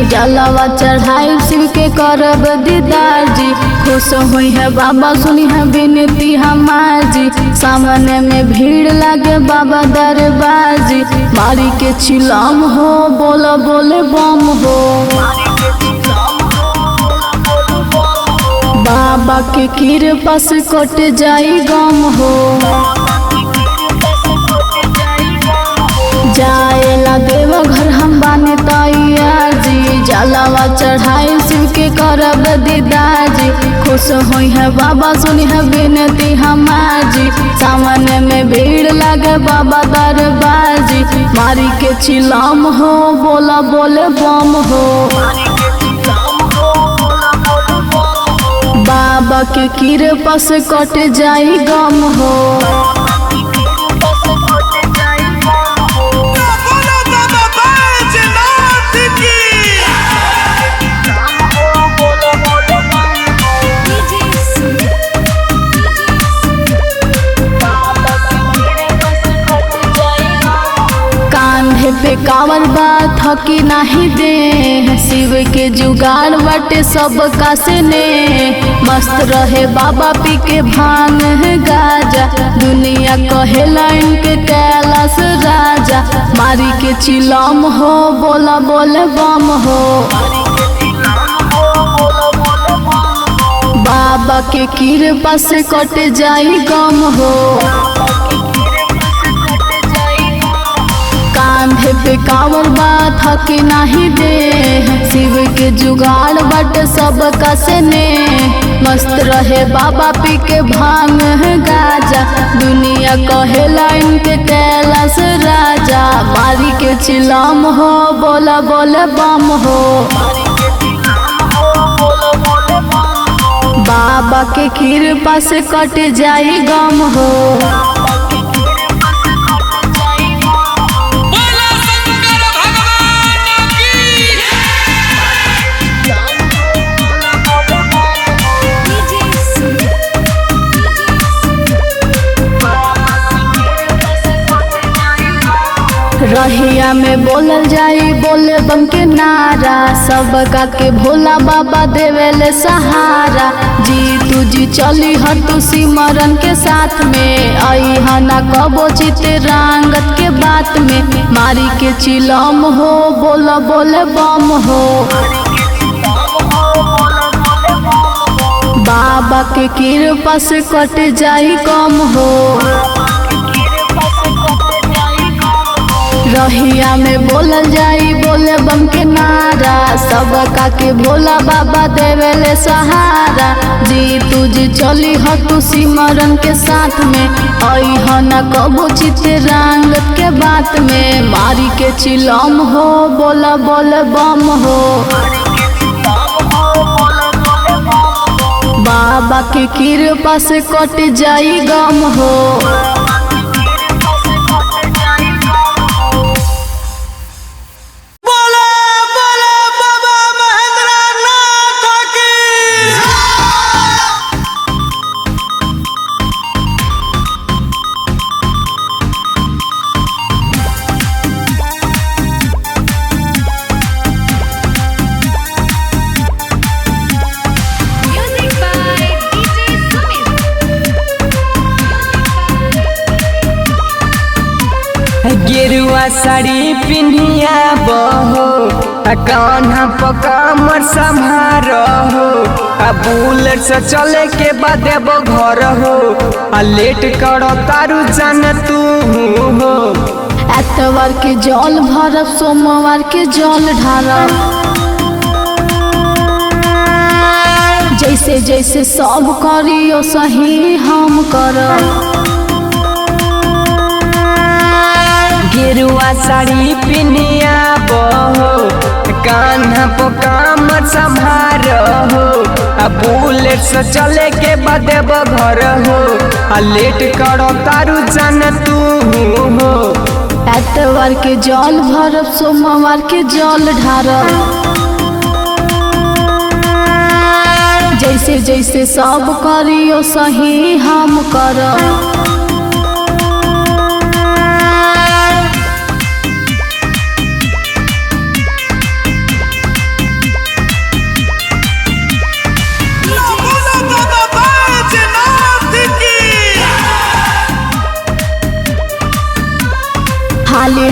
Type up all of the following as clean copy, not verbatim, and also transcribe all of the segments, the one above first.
जलवा चढ़ाई शिव के करब दीदार जी। खुश हुई है बाबा सुनी है विनती हमार जी। सामने में भीड़ लागे बाबा दरबार जी। मारी के चिलम हो बोला बोले बम हो। बाबा के कृपा से कट जाई गम हो। जाएला देवघर हम बाने तैयार जी। जलवा चढ़ाई शिव के करब दीदार जी। खुश हुई है बाबा सुनी है विनती हमार जी। सामने में भीड़ लागे बाबा दरबार जी। मारी के चिलम हो बोला बोले बम हो। बाबा के कृपा से कट जाई गम हो। कांधे पे कावर बा थकी नहीं दे। शिव के जुगाड़ बटे सब का से ने। मस्त रहे बाबा पी के भांग गाजा। दुनिया कहेला इनके कैलाश राजा। मारी के चिलम हो बोला बोले बम हो। बाबा के कृपा से कट जाई गम हो। कांधे पे कावर बा थकी नहीं दे। शिव के जुगाड़ बट सब का से ने। मस्त रहे बाबा पी के भांग गाजा। दुनिया कहेला इनके कैलाश राजा। मारी के चिलम हो बोला बोले बम हो। बाबा के कृपा से कट जाई गम हो। रहिया में बोलल जाई बोले बम के नारा। सब का के भोला बाबा देवेले सहारा। जी तू जी चली हर तू सिमरन के साथ में। आई हना कबो चितरांगत के बात में। मारी के चिलम हो बोला बोले बम हो। बाबा के कृपा से कट जाई गम हो। रहिया में बोलल जाई बोले बम के नारा। सब का के भोला बाबा देवेले सहारा। जी तू जी चली हो तू सिमरन के साथ में। आई हना कबो चितरांगत के बात में। मारी के चिलम हो बोला बोले बम हो। बाबा के कृपा से कट जाई गम हो। गेरुआ साड़ी पिन्हिया बहो। कान्हा पकामर संभारो। बुलेट से चले के बाद घर हो। लेट करो तारू जान तू हो। एतवार के जल भरब सोमवार के जल ढारब। जैसे जैसे सब करियो सही हम करब। गेरुआ साड़ी पिन्हिया बहो। कान्हा पकामर संभारो। बुलेट से चले के बाद घर हो। लेट करो तारू जान तू हो। एतवार के जल भरब सोमवार के जल ढारब। जैसे जैसे सब करियो सही हम करब।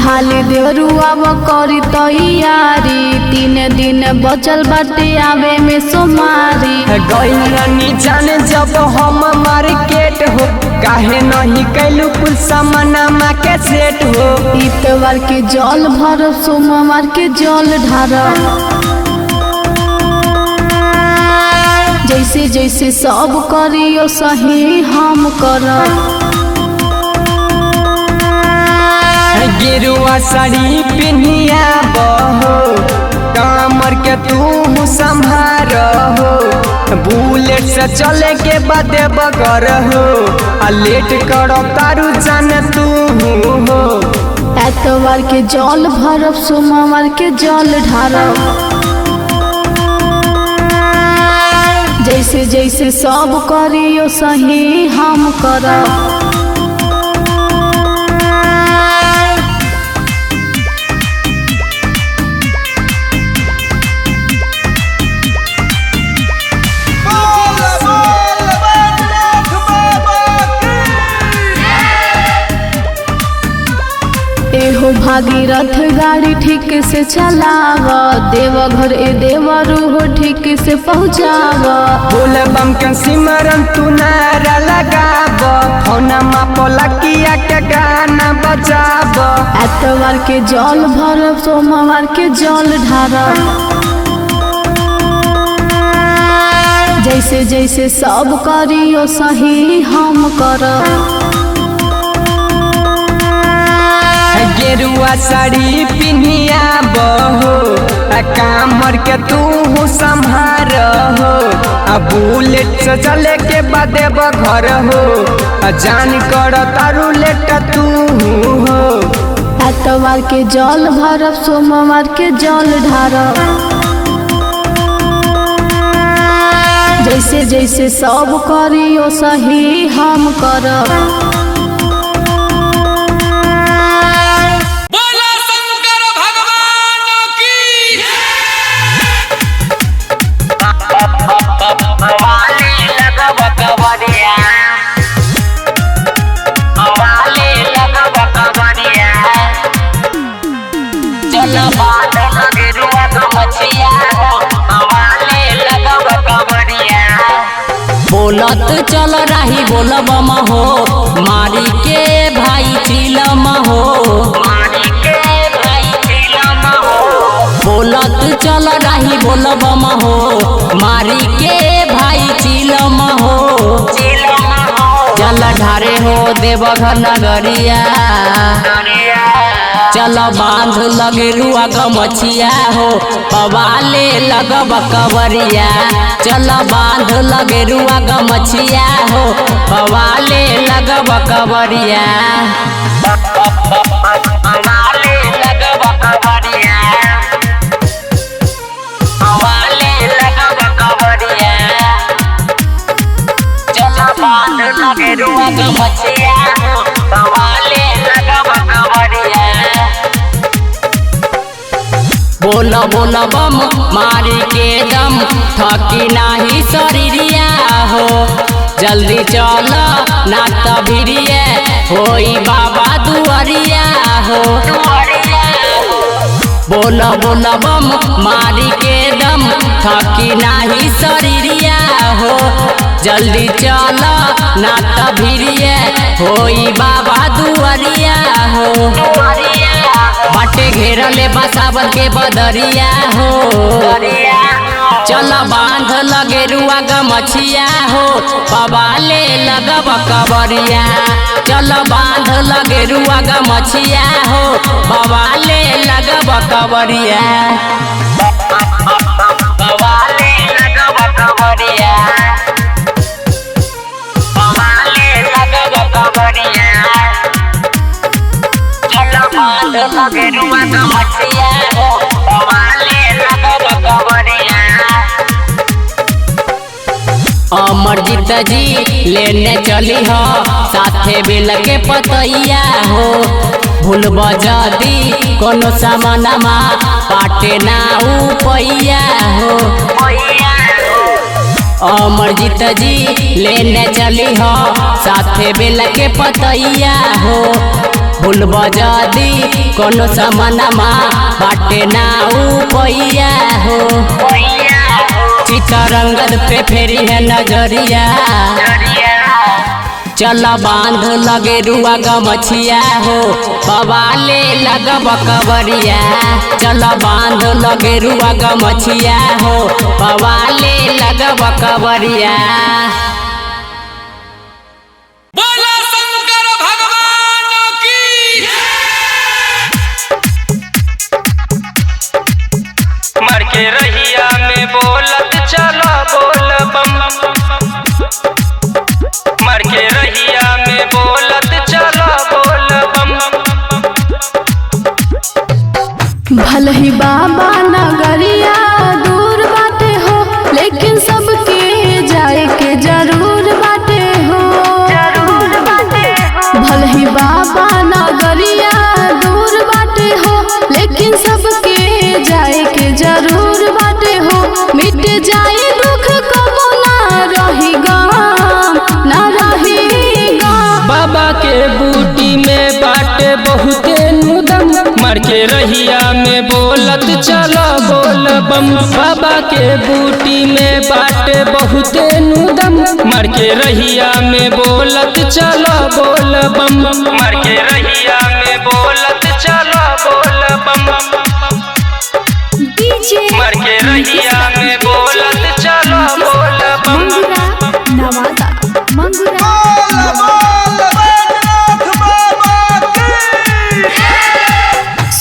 हाली देवरुआ करी तैयारी 3 दिन बचल बाटे आवे में सोमारी। गई जाने जब हम मार्केट हो काहे नहीं कैलू कुल सामानमा के सेट हो। इतवार के जल भर सोमवार के जल ढार जैसे जैसे सब करियो सही हम कर। गेरुआ साड़ी पिनिया बहो कामर के तू संभार हो। बुलेट से चले के बाद बगर हो लेट करो तारू जान तू हो। एतवार के जल भर सोमवार के जल ढार जैसे जैसे सब करियो सही हम कर। एहो भागीरथ गाड़ी ठीक से चलाव देवघर ए देवरू हो ठीक से पहुँचाव। बोल बम के सिमरन तू नारा लगाब फोनमा पलकिया के गाना बजाब। एतवार के जल भर सोमवार के जल ढार जैसे जैसे सब करियो सही हम कर। गेरुआ साड़ी पिनिया बहो कामर के तू संभार हो। बुलेट से चले के बाद घर हो जान कर तारू लेट तू हो। एतवार के जल भर सोमवार के जल ढार जैसे जैसे सब करियो सही हम कर। बोलत चल रही बोलब हो मारी के भाई चिलम हो। बोलत चल रही बोलब हो मारी के भाई चिलम हो। चल ढारे हो देवघर नगरिया चल बांध लगे रुआ गमछिया हो पवाले लगब कवरिया। चल बांध लगे रुआ गमछिया हो पवाले लगब कवरिया। पवाले लगब कवरिया पवाले लगब कवरिया। चल बांध लगे रुआ गमछिया हो पवाले लगब कवरिया। बोल बोल बम मारी के दम थकी नाही शरीरिया हो। जल्दी चल ना तभिरिया होई बाबा दुआरिया हो। बोल बोल बम मारी के दम थकी नाही शरीरिया हो। जल्दी चल ना तभिरिया होई बाबा दुआरिया हो। बाटे घेरले बसावन के बदरिया हो। चल बांध लगे रुआ गमछिया हो पवाले लगब कवरिया। चल बांध लगे रुआ गमछिया हो पवाले लगब कवरिया। पवाले लगब कवरिया पवाले लगब कवरिया। बांध लगे रुआ गमछिया हो पवाले लगब कवरिया। अमरजीत जी लेने चली हो साथे बेल के पतैया हो। भूल बजदी कोनो सामानमा पाटे ना उपैया हो। अमरजीत जी लेने चली हो साथे बेल के पतैया हो। भूल बजादी कोनो समानमा बाटे ना उपैया हो चितरंगद पे फेरी है नजरिया चल बांध लगे रुआ गमछिया हो बवाले लगब कवरिया चल बांध लगे रुआ गमछिया हो बवाले लगब कवरिया। बोला शंकर भगवान की। मर के रहिया में बोलत चलो बोल बम मर के रहिया में बोलत चलो बोल बम। भल ही बाबा नगरिया दूर बाटे हो लेकिन सबके जाए के जरूर बाटे हो भल ही बाबा नगरिया दूर बाटे हो लेकिन सबके जाए के जरूर बाटे हो मिट जाए दुख कबो ना रही गाम ना रही गाम। बाबा के बूटी में बाटे बहुते नुदम मर के रहिया में बोलत चलो बोल बम। बाबा के बूटी में बाटे बहुते नुदम मर के रहिया में बोलत चलो बोल बम मर के रहिया में बोलत चलो बोल बम मर के रहिया में बोलत चलो बोल बम। नवादा मंगुरा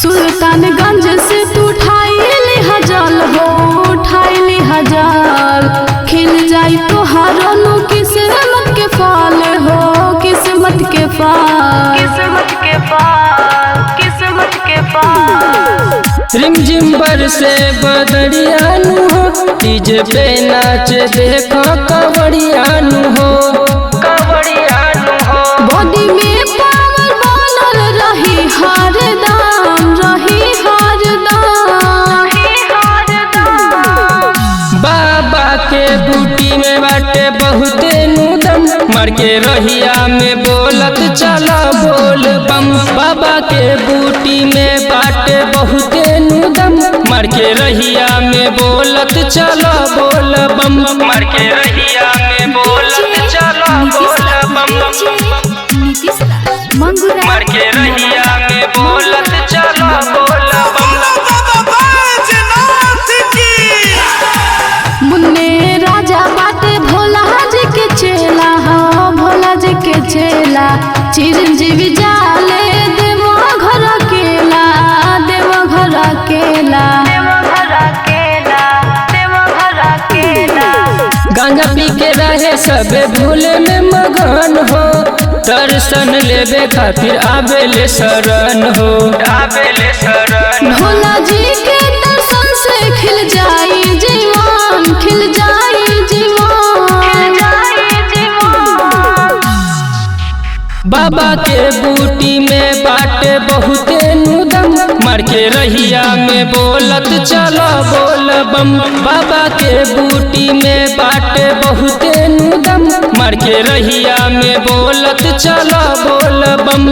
सुल्तानगंज से तू उठाइली हजल हो उठाइली हजल खिल जाई तो हरनु किस्मत के फल हो किस्मत के फल किस्मत के फल किस्मत के फल। रिमझिम बरसे बदरियानु हो डीजे पे नाच देखो कवड़ियानु हो कवड़ियानु हो। बॉडी में पावर बनल रही हरदम रही हरदम। बाबा के बूटी में बाटे बहुते नुदम मर के रहिया में बोलत चला बोल बम। बाबा के बूटी में बाटे बहुते नुदम मर के रहिया में बोलत चला बोल बम मर के रहिया में बोलत चला बोल बम मर के रहिया में बोलत चला बोल बम। मुन्ने राजा बाटे भोला जी के चेला हो भोला जी के चेला चिरंजीवी जाले देवो घर अकेला देवो घर अकेला गांजा पी के रहे सबे भूले में मगन हो दर्शन लेबे खातिर आबेले शरण हो आबेले शरण। भोला जी के दर्शन से खिल जाई जीवन खिल जाई जीवन। बाबा के बूटी में बाटे बहुते नुदम मर के रहिया में बोलत चलो बोल बम। बाबा के बूटी में बाटे बहुते नुदम मर के रहिया में बोलत चलो बोल बम।